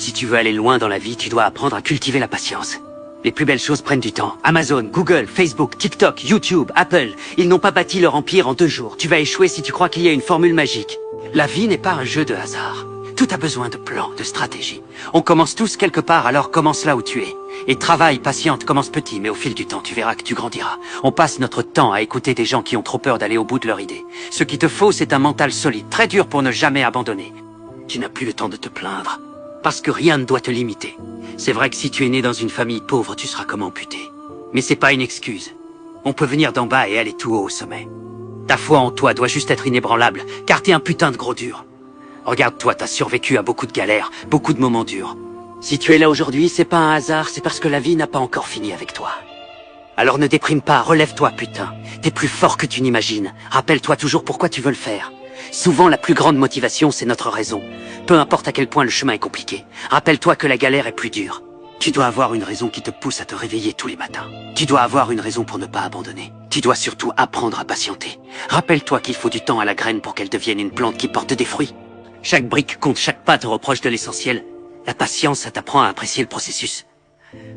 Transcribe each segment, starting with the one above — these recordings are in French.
Si tu veux aller loin dans la vie, tu dois apprendre à cultiver la patience. Les plus belles choses prennent du temps. Amazon, Google, Facebook, TikTok, YouTube, Apple, ils n'ont pas bâti leur empire en 2 jours. Tu vas échouer si tu crois qu'il y a une formule magique. La vie n'est pas un jeu de hasard. Tout a besoin de plans, de stratégie. On commence tous quelque part, alors commence là où tu es. Et travaille, patiente, commence petit, mais au fil du temps, tu verras que tu grandiras. On passe notre temps à écouter des gens qui ont trop peur d'aller au bout de leur idée. Ce qu'il te faut, c'est un mental solide, très dur pour ne jamais abandonner. Tu n'as plus le temps de te plaindre, parce que rien ne doit te limiter. C'est vrai que si tu es né dans une famille pauvre, tu seras comme amputé. Mais c'est pas une excuse. On peut venir d'en bas et aller tout haut au sommet. Ta foi en toi doit juste être inébranlable, car t'es un putain de gros dur. Regarde-toi, t'as survécu à beaucoup de galères, beaucoup de moments durs. Si tu es là aujourd'hui, c'est pas un hasard, c'est parce que la vie n'a pas encore fini avec toi. Alors ne déprime pas, relève-toi putain. T'es plus fort que tu n'imagines. Rappelle-toi toujours pourquoi tu veux le faire. Souvent, la plus grande motivation, c'est notre raison. Peu importe à quel point le chemin est compliqué. Rappelle-toi que la galère est plus dure. Tu dois avoir une raison qui te pousse à te réveiller tous les matins. Tu dois avoir une raison pour ne pas abandonner. Tu dois surtout apprendre à patienter. Rappelle-toi qu'il faut du temps à la graine pour qu'elle devienne une plante qui porte des fruits. Chaque brique compte, chaque pas te reproche de l'essentiel. La patience, ça t'apprend à apprécier le processus.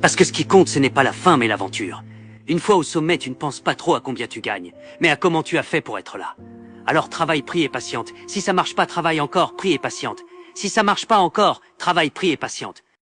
Parce que ce qui compte, ce n'est pas la fin, mais l'aventure. Une fois au sommet, tu ne penses pas trop à combien tu gagnes, mais à comment tu as fait pour être là. Alors travaille, prie et patiente. Si ça marche pas, travaille encore, prie et patiente. Si ça marche pas encore, travaille, prie et patiente.